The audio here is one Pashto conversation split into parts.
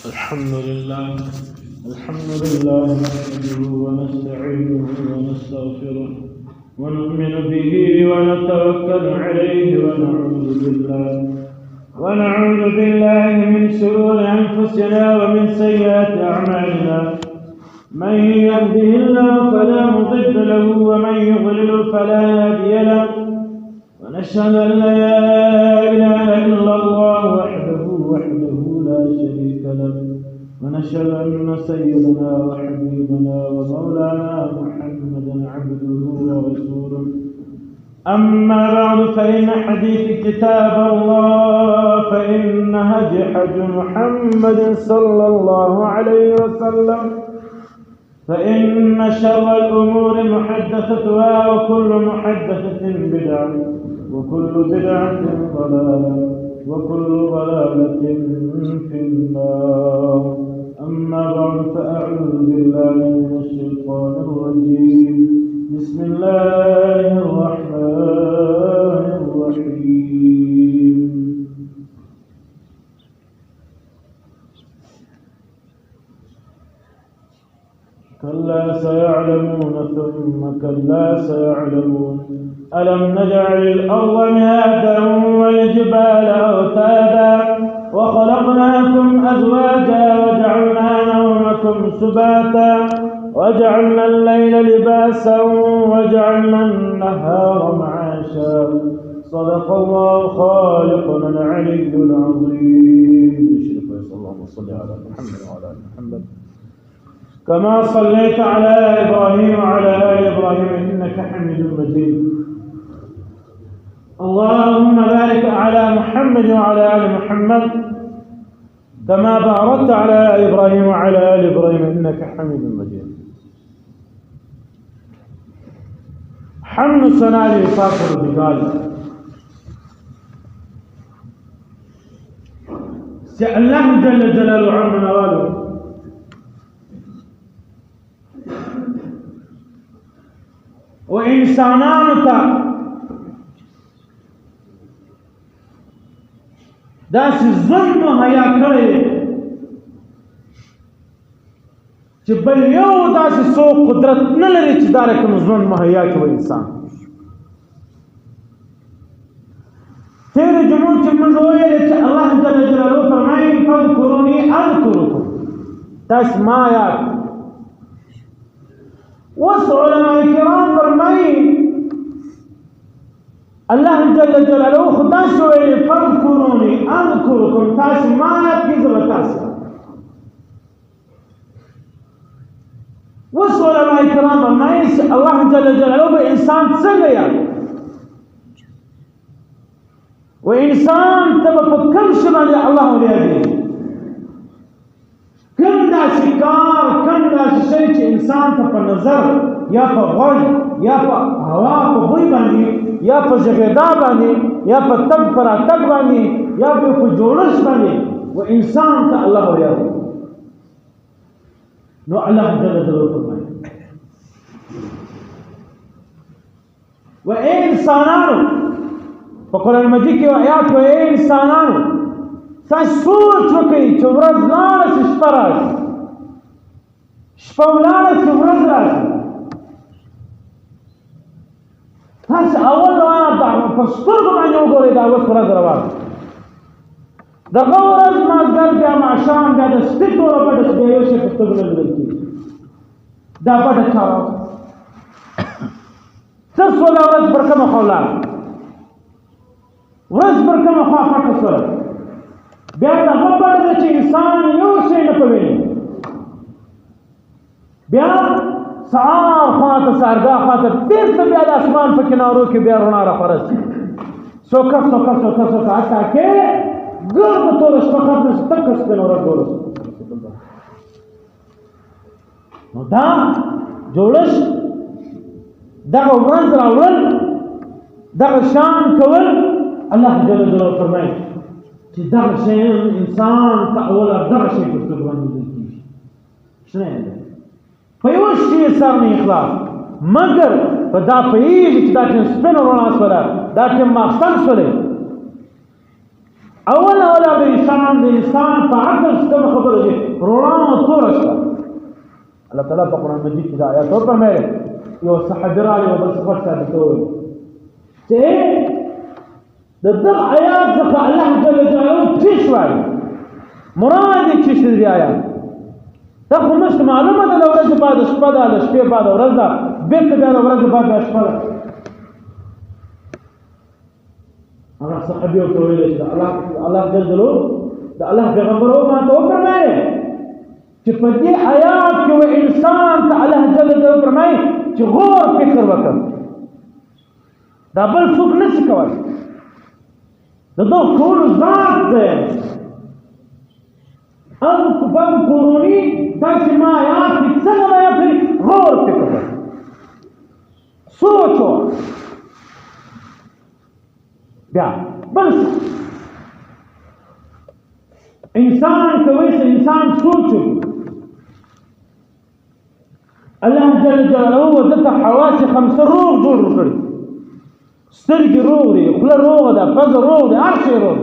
الحمد لله نحمده ونستعينه ونستغفره ونؤمن به ونتوكل عليه ونعوذ بالله من شرور أنفسنا ومن سيئات أعمالنا. من يهده الله فلا مضل له ومن يضلل فلا هادي له، ونشهد أن لا إله إلا الله وحده لا شريك له، ونشهد أن سيدنا وحبيبنا ومولانا محمدا عبده ورسوله. أما بعد فإن حديث كتاب الله، فإن هدي محمد صلى الله عليه وسلم، فإن شر الأمور محدثتها وكل محدثة بدعة وكل بدعة ضلالة وكل ضلالة في النار. أما بعد فأعوذ بالله من الشيطان الرجيم. بسم الله الرحمن الرحيم. كلا سيعلمون ثم كلا سيعلمون. ألم نجعل الأرض مهادا والجبال أوتادا وخلقناكم أزواجا وجعلنا نومكم سباتا وجعلنا الليل لباسا وجعلنا النهار معاشا. صدق الله خالقنا العلي العظيم. اللهم صل على محمد وعلى آل محمد كما صليت على إبراهيم وعلى آل إبراهيم إنك حميد مجيد. اللهم بارك على محمد وعلى آل محمد كما باركت على إبراهيم وعلى آل إبراهيم إنك حميد مجيد. حمد ثنا لله پروردگار سے اللہ جل جلالہ عمنا والو و انسانان تا داس ظلم حیا کړی چې بل یو داسې سو قدرت نه لري چې دا رقم ظلم مهیا کړي انسان. تیر جمعو چې موږ وویل چې الله جل جلاله فرمایي فاذکروني اذکرکم، تاسو ما یاد. اوس علماء کرام فرمایي الله جل جلاله خدا شو ویل فاذکروني اذکرکم، تاسو ما یاد کړئ زه به تاسو. اوس علماء کرام فرمایي الله جل جلاله به انسان څنګه یاد و انسان ته په کوم شي باندې الله وريږي، کوم داسې کار کوم داسې شی چې انسان ته په نظر یا په غوږ یا په هوا په بوی باندې یا په ژبېدا باندې یا په تګ پر راتګ باندې یا په جوړښت باندې و انسان ته الله وريږي. نو الله جل جلاله فرمایي و اے انسانانو، په قرآن مجید کې آیات و اے انسانانو تاسو سوچ وکړئ چې ورځ لاړه شي شپه راشي، شپه ولاړه شي ورځ راشي. تاسو اول په سترګو باندې وګورئ دا اوس ورځ روانه، دغه ورځ مازدیګر بیا ماښام بیا د سپي توره پټه بیا یو شی په سترګو نه لیدل کېږي. دا پټه چا څه سوله ورځ پر کومه خوا ولاړه، ورځ پر کومه خوا پټه سوله، بیا دغه پټه ده چې انسان یو شی نه پوهېږي. بیا سهار خواته سهارګاه خواته بېرته بیا د اسمان په کنارو کې بیا رڼا راخوره شي، سوکه سوکه سوکه سوکه حتی کې ګرده توره شپه ختمه شي، تکه سپینه ورځ جوړه شي. نو دا جوړښت، دغه ورځ راوړل، دغه شان کول، الله جل جلاله فرمایي چې دغه شی انسان ته اوله دغه شی په سترګو باندې لیدل کېږي. شنه دی په یو شي سر نه اخلاص، مګر په دا پوهېږي چې دا ټیم سپینه رڼا شوله، دا ټیم ماخستن شولی، اول د انسان په عقل څخه خبره دي روڼا تور شته. الله تعالی په قرآن مجید کې دا آیات وفرمایي یو صحابي راغی او بل صفت ثابتوي چې د دغه آیات څخه الله جل جلاله څه وایي مراد یې څه دی آیات دا خو مشت معلومه ده د ورځې بعد شپه ده د شپې بعد ورځ ده بېرته بیا د ورځې بعد شپه ده. هغه صحابي ورته ویلی چې الله جل جلاله د الله پیغمبر ماته وفرمایي چې په دې آیات کې و انسان ته الله جل جلاله فرمایي چې غور فکر وکړه دا بل څوک نشي کولی د دغه ټولو ذات دی. اذکروني داسې ما آیات کې څنګه آیات کې غور فکر وکړه سوچ وکړه بیا بل انسان کوي چې انسان سوچ وکړي الله جل جلاله دته حواس خمسه روغ جوړ کړي سترګې روغ دي خوله روغه ده پزه روغ ده هر شی روغ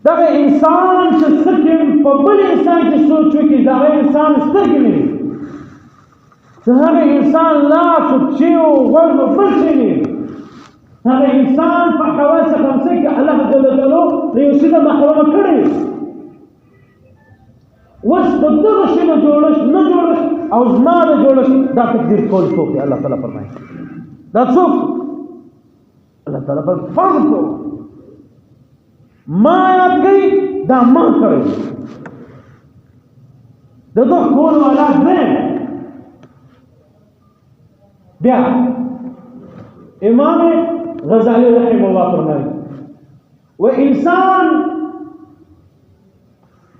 دغه انسان چې څه په بل انسان کې سوچ وکړي دغه انسان سترګې نه وي د هغه انسان لاس او پښې او غوږ او بل شی نه وي هغه انسان په حواس خمسه کې الله جل جلاله د یو شي نه محرومه کړی. اوس د دغه شي نه جوړښت نه جوړښت او زما د جوړښت دا تقدیر کول څوک دی الله تعالی فرمایي دا څوک الله تعالی پر فرض کو ما یاد کوي دا ما کړی د دغه کولو حالات نه. بیا امام غزالی رحمه الله فرمایي و انسان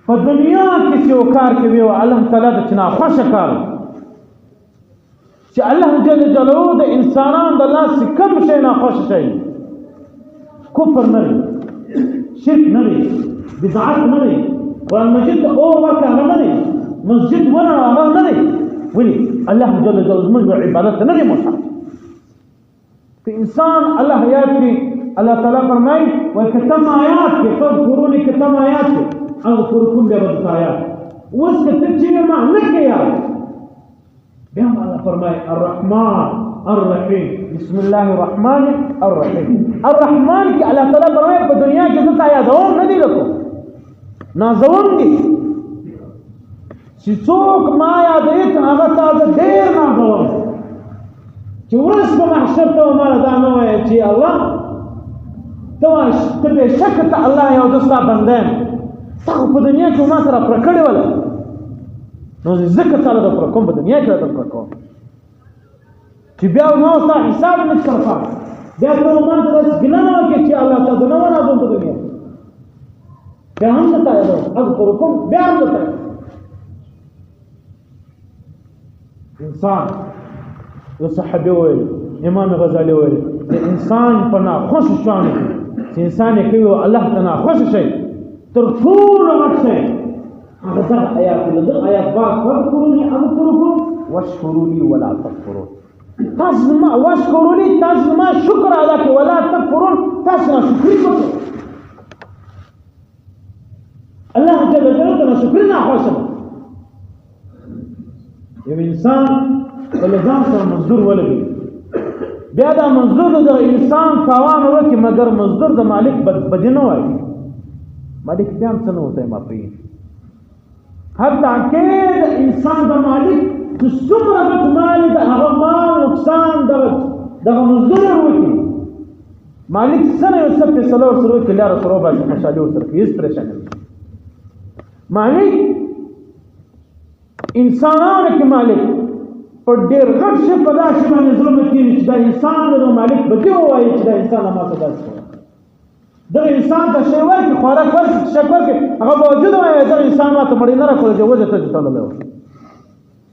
په دنیا کې چې یو کار کوي او الله تعالی د چنا خوښه کار چې الله جل جلاله د انسانان د لاس کم شي نه خوښ شي کفر نه دی شرک نه دی بدعت نه دی قرآن مجید او ورکه هغه نه دی مسجد ونه هغه نه دی ولي الله جل جلاله زموږ عبادت نه دی محتاج که انسان الله یاد کړي الله تعالی فرمایي وکتم آیات کې فذكروني کتم آیات کې اذكركم ببدت آیات اوس که ته چې ما نه کوې بیا الله فرمایي الرحمن الرحیم بسم الله الرحمن الرحیم الرحمن کې الله تعالی فرمایي په دنیا کې زه تا یادوم نه دي لکو نازوم دي چې څوک ما یادوي هغه تا زه ډېر نازوم چې ورځ په محشر ته ماله دا نه وایي چې الله ته بېشکه ته الله یو زه ستا بنده یم تا خو په دنیا کې ما سره پوره کړې وله نو ځکه تعالی د پوره کوم په دنیا کې راته پوره کوم چې بیا ما ستا حساب نه سره کوم بیا ته ما ته داسې ګناه نه وکړې چې الله تا زه نه ونازوم په دنیا بیا هم نه تا یادوم اذکرکم بیا هم نه تا انسان یو صحابي وویل امام غزالي وویل د انسان په ناخوښو شیانو کې چې انسان یې کوي او الله ته ناخوښه شي تر ټولو غټ شی هغه دغه آیات دی دغه آیات بعد فاذكروني اذكركم واشكروا ولا تکفرون تاسو زما واشکروني تاسو زما شکر ادا کړئ ولا تکفرون تاسو ناشکري وکړئ الله جل جلاله ناشکري نه خوښه یو انسان له ځان سره مزدور ولګي بیا دا مزدور د انسان تاوان وکړي مګر مزدور د مالک بدی نه وایي مالک بیا هم څه نه ورته معافوي حتی کې د انسان د مالک چې څومره ګټمالي د هغه مال نقصان دغه مزدور وکړي مالک څه نه یو څه فیصله ورسره وکړي لاره سره وباسي خوشحالي ورسره کوي هېڅ پریشاني نه مالک انسانانو کې مالک په ډېر غټ شي په داسې باندې ظلم کوي چې دا انسان د مالک به دې ووایي چې دا انسان ما ته داسې کوي دغه انسان ته شی ورکړي خوراک ورکړي شک ورکړي هغه به وجود وایي دغه انسان ما ته مړی نه راکړی چې وجه ته چې تړلی و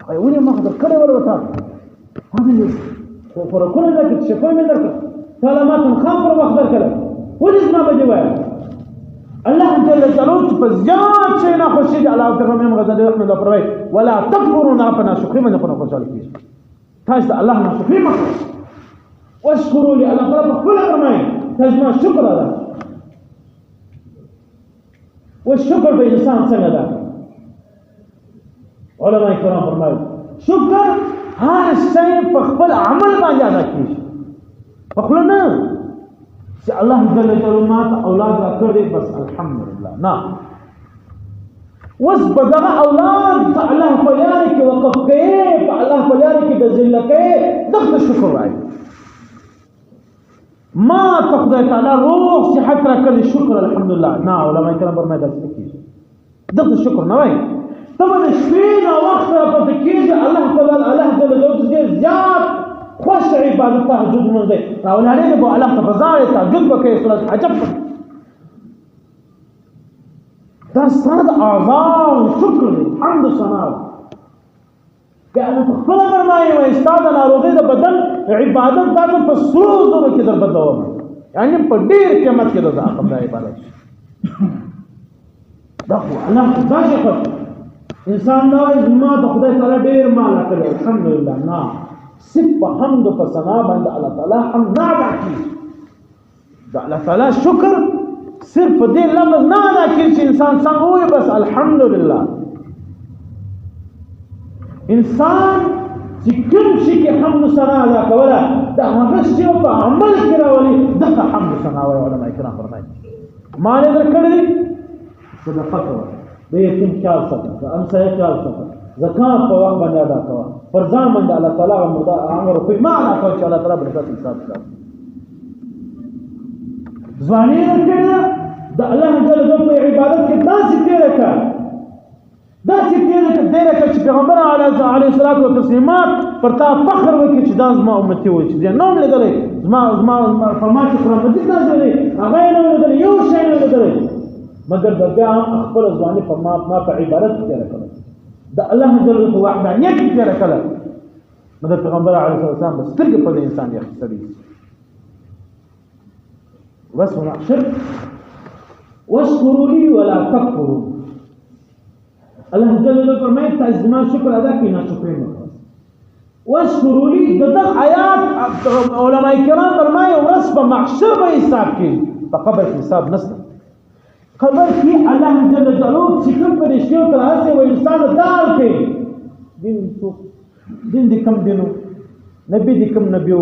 هغه ولې ما خبر کړی ول ورته هغه خو خوراکونه درکړي چې شکوی مې درکړه تا له ما تنخوا پر وخت درکړی ولې زما به دې وایي الله جل جلاله په زیات شي نه خوشي دي الله تعالی هم غزل رحمت الله پروي ولا تکفرون ربنا شکر من په خوشاله کیږي تاسو الله نه شکر مکو واشکروا لي الله تعالی په خپل فرمایي تزما شکر ادا والشکر به انسان څنګه ده علماء کرام فرمایي شکر هر شی په خپل عمل باندې ادا کیږي په خپل نه چې الله جل جلاله ماته اولاد را کړی بس الحمدلله نه وس بدغه اولاد په الله په لار کې وقف کړي په الله په لار کې د ذل کړي دغه شکر راځي ما تخدای تعالی روح صحت را کړی شکر الحمدلله نه علماء کرام فرمایي دا څه کیږي دغه شکر نه وای ته د شپې نه وخت په کېږي الله تعالی الله جل جلاله دې زیات خوش عبادت تهجد مونږ دی راولانه به الله ته بازار تهجد وکړي صلات عجب دا ستاسو اعضاء شکر دی حمد ثنا که خپل فرمایي وای ستاسو ناروغي د بدن عبادت تاسو په سرو زرو کې در بدلوم یعنی په ډیر قیمت کې دا خپل عبادت دا خو الله دا شکر انسان دا زما د خدای تعالی ډیر مال کړی الحمدلله نه صرف په حمد او ثنا باندې الله تعالی حمد نه ادا کیږي دا الله تعالی شکر صرف دې لفظ نه ادا کیږي چې انسان څنګه وي بس الحمدلله انسان چې کوم شي کې حمد او ثنا ادا کوله دا هغه شی په عمل کې راولي دغه حمد او ثنا وایي علماء کرام فرمایي مال درکړي صدقه کوه د یتیم خیال ساته د امسایه خیال ساته زکات په وخت باندې ادا کوه فرضان باندې الله تعالی امر کوي ما ادا کوي چې الله تعالی برکت حساب کړي ځواني کړه د الله جل جلاله په عبادت کې داسې تیرې کړه چې پیغمبر علیه الصلاۃ والتسلیمات پر تا فخر وکړي چې دا زما امتی وي چې نوم لیدلې زما فرمان چې قرآن مجید نازلې هغه نوم لیدلې یو شی نه لیدلې مگر د بیا خپل ځواني په ما په عبادت کې تیرې کړه د الله جل جلاله وحدانیت کې تیرې کړه مگر پیغمبر علیه السلام بس سترګې په انسان یې خستړي بس ونحشر واشکروا لي ولا تکفروا الله جل جلاله فرمایي تاسو زما شکر ادا کړئ نه شکر نه واشکروا لي دغه آیات علماء کرام فرمایي ورځ په محشر به حساب کې په قبر حساب نشته قبر کې الله جل جلاله چې کوم فرشتو تر هڅه و انسان دال کې دین دې کوم دینو نبی دې کوم نبیو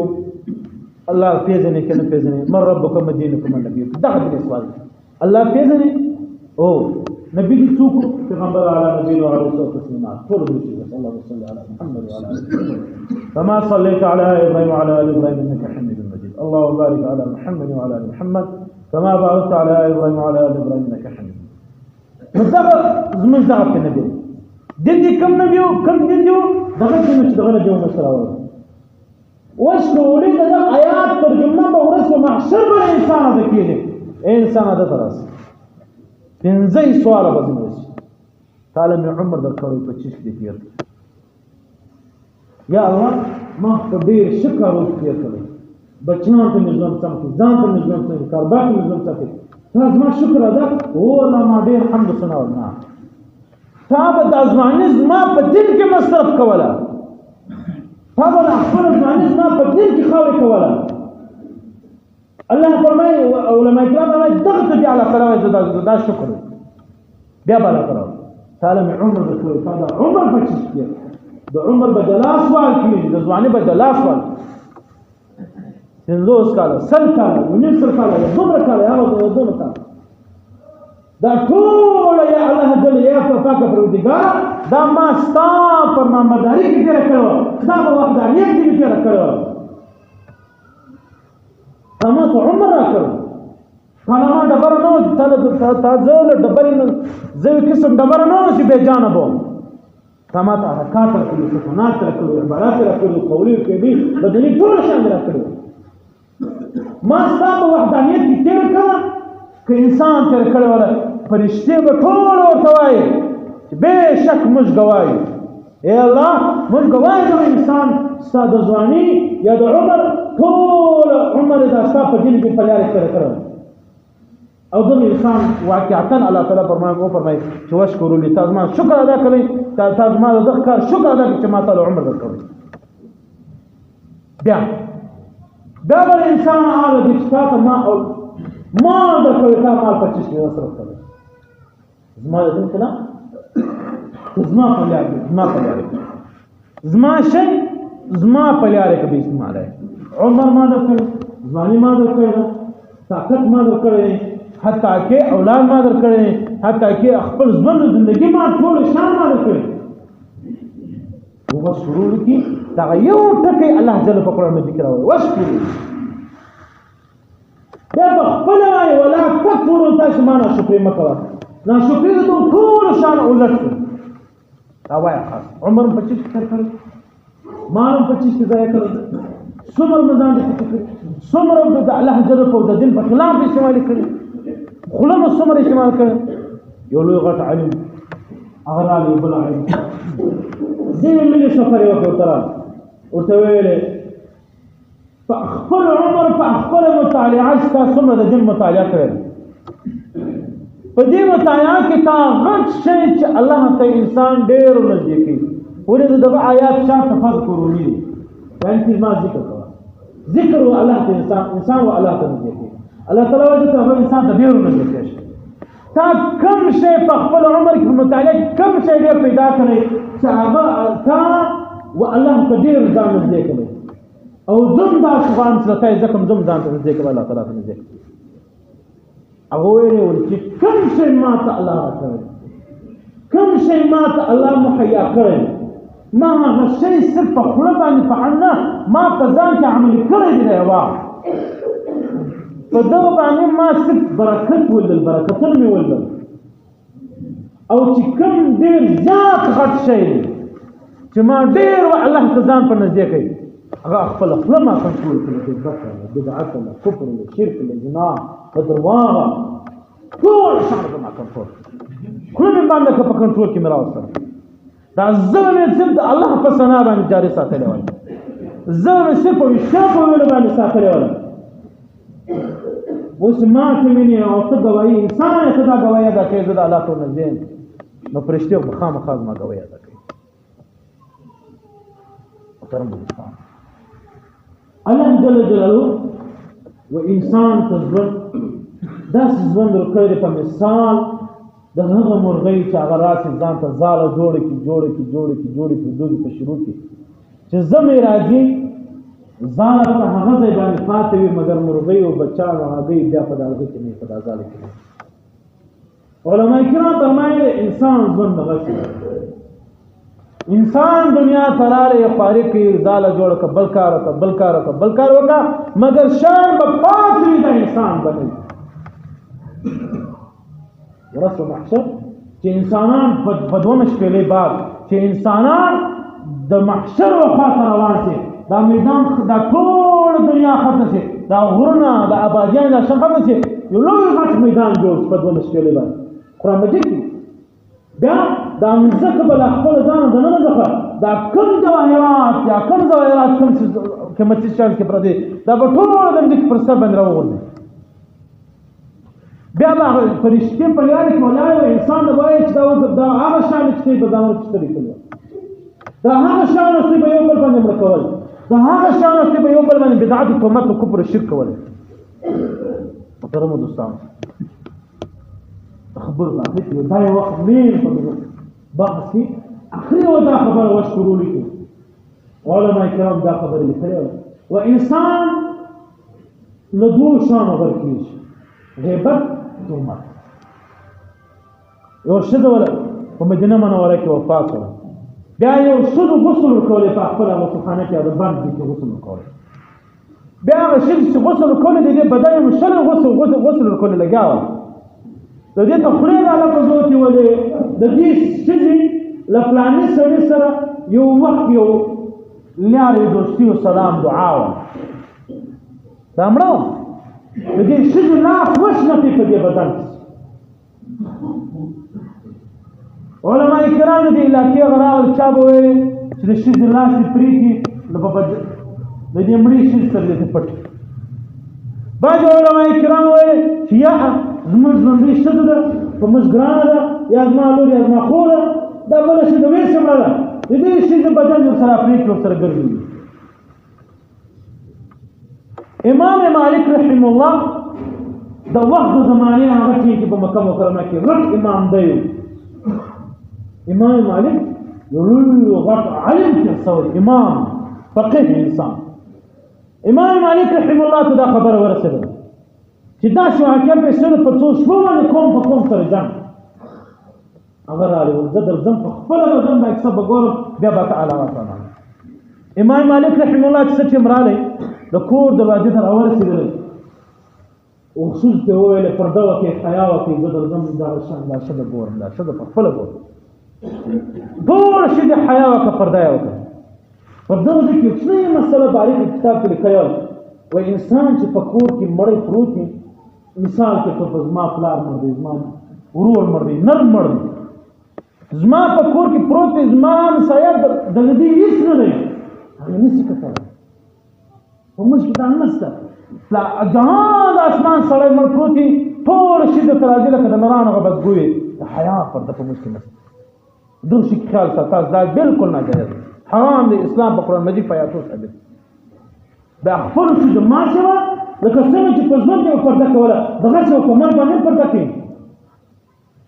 الله پیژنې کنه پیژنې مر ربکم دینکم نبی دغه دې سوال الله پیژنې او نبی دې څوک پیغمبر علی نبی او علیه الصلاه والسلام ټول دې صلی الله علیه محمد وعلى ال محمد كما صليت على ابراهيم وعلى ال ابراهيم انك حميد مجيد اللهم بارك على محمد وعلى ال محمد كما باركت على ابراهيم وعلى ال ابراهيم انك حميد مدغه زمون ذات نبی دې کوم نبی کوم دې دغه چې دغه نبی مسراو واشکروا لي دا آیات ترجمه به ورځ په محشر باندې انسان ادا کېږي انسان ادا تراس پنځه سوال به زموږ تعالی مې عمر درکړی 25 دې تیر یا الله ما په ډېر شکر وکړې کړې بچان ته مې ځم ځان ته مې ځم کاربار مې ځم ته تاسو ما شکر ادا او الله ما ډېر حمد ثنا ورنا تا به د ازمانه زما په دین کې مصرف کوله هذا الأخبار الجانب ما بدين في خالق ولا الله فرمای علماء کرام فرمای ضغط دی على قراءه دا شکر بیا بالا قراءه تعالی عمر رسول هذا عمر بچی د عمر بدلا سوال کیږي د ځواني بدلا سوال پنځوس کاله سل کاله ونیم سل کاله دومره کاله هغه دومره کاله دا ټول یا الله جل یا پاک پروردگار دا ما ستا پر نامداري کې تیر کړو دا په وحدانیت کې تیر کړو اما ته عمر راکړو کله ما ډبر نو تاسو ډبر نه زوی قسم ډبر نو چې به جانبو تما ته حرکات کړو سکونات کړو عبارات کړو قولي کړي بدني ټول شان راکړو ما ستا په وحدانیت کې تیر کړو که انسان تیر کړو ولا فرشته به ټول ورته وایي بشک مش گواهی اے الله مش گواهی د انسان ستاسو د ځواني یا د عمر ټول عمر دا ستاسو په دین کې پلیار کړو او د انسان واقعا الله تعالی فرمایي چې وشکروا لي تاسو ما شکر ادا کړئ تاسو ما د کار شکر ادا کړئ چې ما تعالی عمر درکړی بیا بیا بل انسان آله دی چې تا ته مال درکوي، تا مال 25 کې مصرف کوي. زما د دین کله زما په لار کې زما شی زما په لار کې به استعمال عمر ما درکړ، ځواني ما درکړ، طاقت ما درکړ، حتی کې اولاد ما درکړ، حتی کې خپل ژوند زندگی ما ټول شان ما درکړ. وو شروع کی دا یو ټکی الله جل په قرآن ذکر راوړي وشکر بیا خپل ولا تکفروا تاسو ما نه شکر مکوا نه شکر ته ټول شان ولټ دا وای خاص عمر 25 تر کړ مال 25 ځای کړ څومره مزان دي څومره د الله جل په د دین په خلاف استعمال کړي خلم څومره استعمال کړي یو لوی غټ علم اغرالي بل علم زي ملي سفر وکړه ورته ویلې په خپل عمر په خپل مطالعه تاسو د دین مطالعه کړئ په دې مطالعه کې تا غټ شي چې الله ته انسان ډېر نزدیکی ولې دغه آیات شاته فذكروني یعنی ما ذکر کړه ذکر او الله ته انسان او الله ته نزدیکی الله تعالی دې ته انسان ته ډېر نزدیکی شي تا کم شي په خپل عمر کې مطالعه کم شي دې پیدا کړئ چې هغه تا و الله ته ډېر ځان نزدیک کړي او زم دا افغان سره ځکه زم ځان ته نزدیک الله تعالی ته نزدیک هغه ویل چې کم شي ماته الله راکړي کم شي ماته الله مهیا کړي ما هغه شي صرف په خپل باندې فعلنا ما په ځان کې عمل کړی دی وا په دغه باندې ما صرف برکت ولل برکتونه مې ولل او چې کم ډېر زیات غټ شي چې ما ډېر الله ته ځان په نزدیک کړي هغه خپل ما کنټرول کړي بدعت ولا کفر ولا شرک ولا زنا درواغ ټول شان ما کنټرول کله مې باندې په کنټرول کې مرا وسره دا زمونه صرف د الله په ثنا باندې جاری ساتلی وای زمونه صرف په شاپ باندې ساتلی وای اوس ما ته مینه او ته گواہی انسان ته دا گواہی دا کوي د الله تعالی نزدې نو پرشتو خامخا ما گواہی دا کوي محترم دوستان الله جل جلاله و انسان تزور داس ژوند ورکړي په مثال د هغه مرغۍ چې هغه راسي ځان ته ځاله جوړه کی په دوی په شروع کې چې زمې راځي ځاله په هغه ځای باندې پاتې وي مګر مرغۍ او بچا هغه بیا په دغه کې نه په ځاله کې علماء کرام فرمایي انسان ژوند غشي انسان دنیا تراله فارق کی ځاله جوړ ک بل کار وکا مگر شان په پاتې د انسان باندې ورسره محشر چې انسانان په دوه مشکلې بعد چې انسانان د محشر وخت روان شي دا میدان دا ټول دنیا ختم شي دا غرونه د آبادیان د شخص شي یو لوی غټ میدان جوړ په دوه مشکلې بعد قرآن مجید بیا دا مزکه بل خپل ځان د نه ځخه دا کوم جواهرات یا کوم قیمتي شان کې پردي دا په ټول د دې پر سر باندې راوړل بیا به فرشتي په لارې کې ولاړ انسان د وایي چې دا هغه شان چې په ځان کې کړی دا هغه شان چې په یو بل باندې مړ کول دا هغه شان چې په یو بل باندې بدعت او تهمت او کفر او شرک کول محترم دوستان خبر راځي دا یو وخت مين په بحث کې اخري ودا خبر وشکرو لیکي علماء کرام دا خبر لیکلي و انسان له دوه شان ورکیږي غیبت تهمت یو شذ ولا په مدینه منوره کې وفات شو بیا یو شذ غسل کولې په خپل غسلخانه کې د باندې کې غسل کولې بیا هغه شذ چې غسل کولې د بدن مشل غسل کولې لګاوه د دې ته خوري د الله په ذات ولې د دې شذ لپلانې سره سره یو وخت یو لارې دوستي او سلام دعا دا مړو د دې شذ نه خوش نه په دې بدن علماء کرام دې علاقې غراول چا به چې د شذ لاس پریږي نو په د دې مړي شذ سره دې پټ بعض علماء کرام وایي چې یا زموږ ژوندۍ ښځه ده په موږ ګرانه ده یا زما لور یا زما خور ده دا بله ښځه ویې څومره ده د دې ښځې بدن ورسره پرېږدي ورسره ګرځي امام مالک رحم الله د وخت زمانه هغه چې په مکه مکرمه کې غټ امام دی امام مالک یو لوی غټ عالم کې څو امام فقيه انسان امام مالک رحم الله ته دا خبر ورسېده چې دا شو حکم په سره په څو شپو باندې کوم په کوم سره جنگ اگر راځي زه درځم په خپل بدن باندې څه بګورم بیا به تعالی وتعالى امام مالک رحم الله چې څه مراله د کور دروازې ته راورسېدل او خصوص ته ویل پرده وکي حیا وکي زه درځم دا شان لا شد ګورم لا شد په خپل ګورم ټول شي د حیا وکي پرده وکي پرده وکي څه مسله باندې کتاب کې لیکل و انسان چې په کور کې مړی پروت دی مثال کې په زما پلار مړ دی زما ورور مړ دی نر مړ دی زما په کور کې پروت دی زما سایه د دې هیڅ نه دی هغه نشي کتل په مشکل نشته لا جهان اسمان سره مړ پروت دی ټول شي د ترازی لکه د نرانو غبس ګوي د حیا پر د په مشکل نشته دغه شي خیال ساتل دا بالکل ناجایز حرام دی اسلام په قران مجید په آیاتو ثابت دا خپل چې د ما سره لکه څنګه چې په ځوان کې پرده کوله دغه څه په من باندې پرده کوي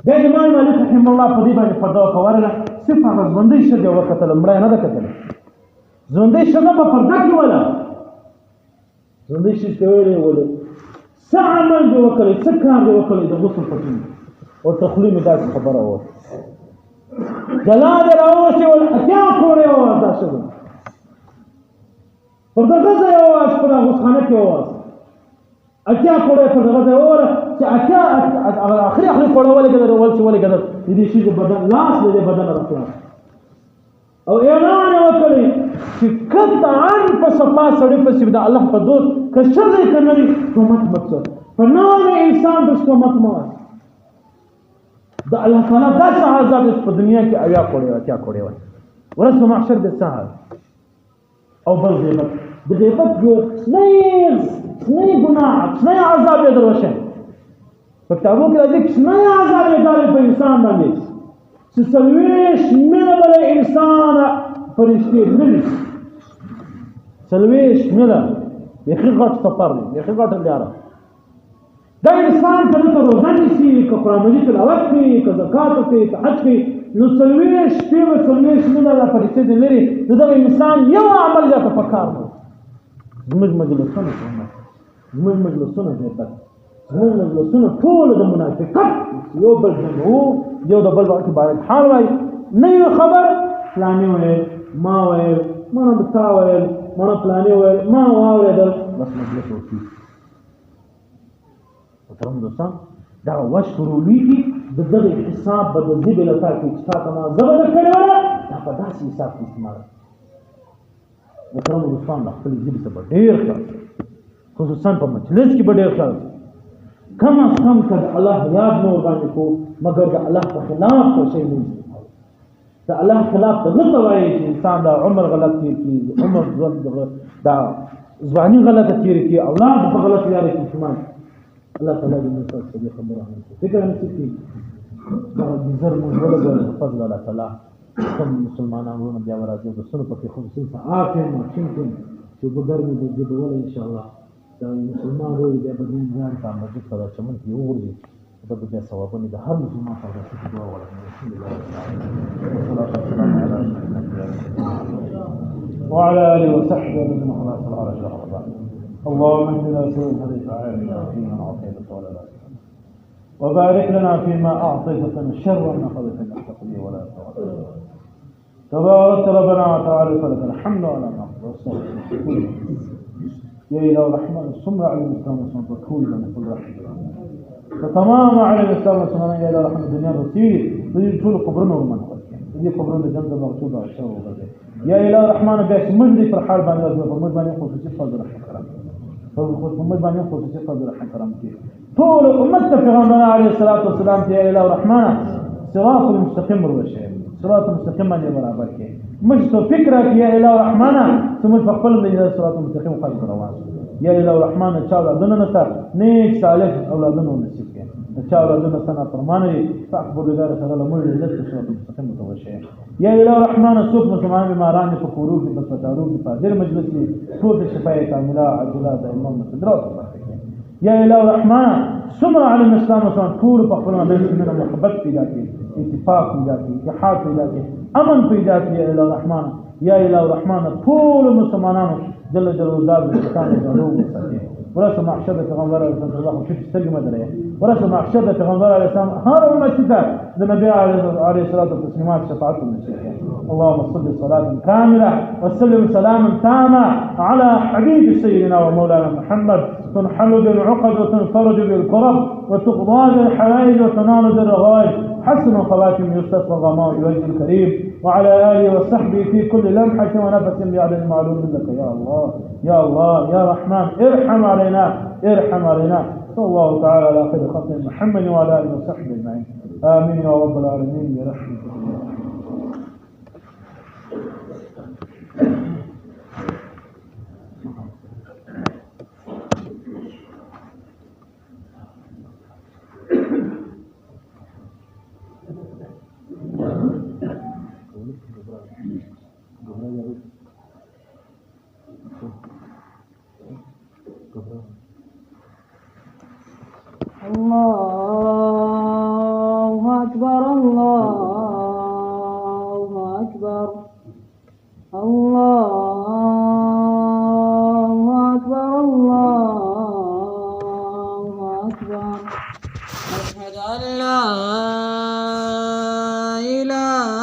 دا امام مالک رحم الله په دې باندې پرده کوله صرف هغه ژوندۍ ښځه وکتل مړه نه ده کتل ژوندۍ ښځه په پرده کې ولا ژوندۍ ښځه ویلې ولا څه عمل دی وکړي څه کار دی وکړي د غسل پټین او تخلیم داسې خبره و جلال راوځي ول اتیا کوړې و دا څه پر دغه ځای اواز پر غوښخانه کې اواز اتیا کوړې پر دغه ځای اوره چې اتیا اخري کوړه ولې کېدل ول چې ولې کېدل دې شي بدن لاس دې بدن راځي او اعلان وکړي چې قطعا په صفا سړی په سیده الله په دوست کشر دې کناري کومت مقصد په نام انسان د کومت مو د الله تعالی داسې عذاب په دنیا کې اویا کوړې اتیا کوړې وای ورسره محشر د سهار او بل غیبت د غیبت جو نه ګناه نه عذاب یې دروشه په کتابو کې راځي چې نه عذاب یې دالې په انسان باندې چې سلويش منه بل انسان فرشتي نه سلويش منه بيخي غټ سفر دی بيخي غټ لیاره دا انسان ته ته روزه نيسي که قرآن مجید تلاوت کوي که زکات کوي که حج کوي نو سلويش په سلويش منه لا فرشتي دي لري دغه انسان یو عمل یا په کار دی زموږ مجلسونه زموږ مجلسونه ټول د منافقت یو بل جمعو یو د بل باندې حال وای نه یو خبر فلاني وای ما وای ما بتا وای ما فلاني وای ما واوریدل بس مجلس وکړي ترم دوستان دا وشکرو لیکي د دغه حساب به د دې بل تر کې چې تاسو ما زبر کړی ولا دا په داسې حساب کې استعمال ترم دوستان خپل دې څه ډېر خاص خصوصا په مجلس کې ډېر خاص کم از کم کد الله یاد نو باندې کو مگر د الله په خلاف څه شي نه د الله خلاف ته نه توایي چې انسان دا عمر غلط کی عمر دا ځواني غلطه تیر کی اولاد په غلط لار کې شمال الله تعالی دې موږ ته خبره وکړي فکر نه کیږي دا د زر موږ ولګول فضل الله تعالی کوم مسلمانانو نه بیا راځي د سره په خصوصي ساعت ماشين کې چې ګرمي د دې ډول ان شاء الله دا مسلمان روي د بدن ځان ته مسجد سره چمن کې وګوري دا به ثوابونه د هر مسلمان سره شي دعا وکړي بسم الله والصلاه والسلام على وعلى اله وصحبه من خلاص على شرح الله اللهم اهدنا سوء الهدي فاعلنا فيما اعطيت ولا لا وبارك لنا فيما اعطيت شر ما قضيت انك تقضي ولا تقضي تبارك ربنا وتعالى فلك الحمد على ما قضيت يا إله الرحمن السمر على الإسلام والسنة وكل من كل رحمة فتمام على الإسلام والسنة يا إله الرحمن الدنيا رسيل تجي طول قبرنا ومن تجي قبرنا الجنة مغصوبة على الشر وغيره يا إله الرحمن بيش مجدي في الحال بان الله فمج بان يقول في صفة رحمة كرام فمج بان يقول في صفة رحمة كرام طول أمة پیغمبر عليه الصلاة والسلام يا إله الرحمن صراط المستقيم روشه صراط المستقيم باندې برابر کې مش تو فکر کیا الہ الرحمن سمج خپل من صراط المستقيم خلق روان یا الہ الرحمن چا اولادونه نتا نیک صالح اولادونه نصیب کړي چا ورځونه سنا فرمانه پاک بردگار سره له موږ عزت صراط مستقیم متوجه یا الہ الرحمن سوق مسلمان بیماران په کورو کې په سپټارو کې په حاضر مجلس کې ټول شفای کامله عاجله دائما مستدرات یا الہ الرحمن ثمر علی الاسلام وسلم ټول په خپل باندې محبت پیدا کړي اتفاق پیدا کړي اتحاد پیدا کړي امن پیدا کړي یا الہ الرحمن یا الہ الرحمن ټول مسلمانانو جل جلاله ذات ستانه جوړو وساتي ورسم محشر پیغمبر علیه الله خو چې ستګم درې ورسم محشر پیغمبر علیه السلام هر امت ته د نبی علیه الصلاه والسلام شفاعت نصیب اللهم صل صلاه كامله وسلم سلاما تاما على حبيب سيدنا ومولانا محمد تنحل بالعقد وتنفرج بالكرب وتقضى بالحوائج وتنال بالرغائب حسن خواتم يستسقى الغمام بوجه الكريم وعلى اله وصحبه في كل لمحه ونفس بعدد معلوم لك يا الله يا الله يا رحمن ارحم علينا ارحم علينا صلى الله تعالى على خير خلق محمد وعلى اله وصحبه اجمعين امين يا رب العالمين برحمتك الله أكبر الله أكبر الله أكبر الله أكبر أشهد أن لا إله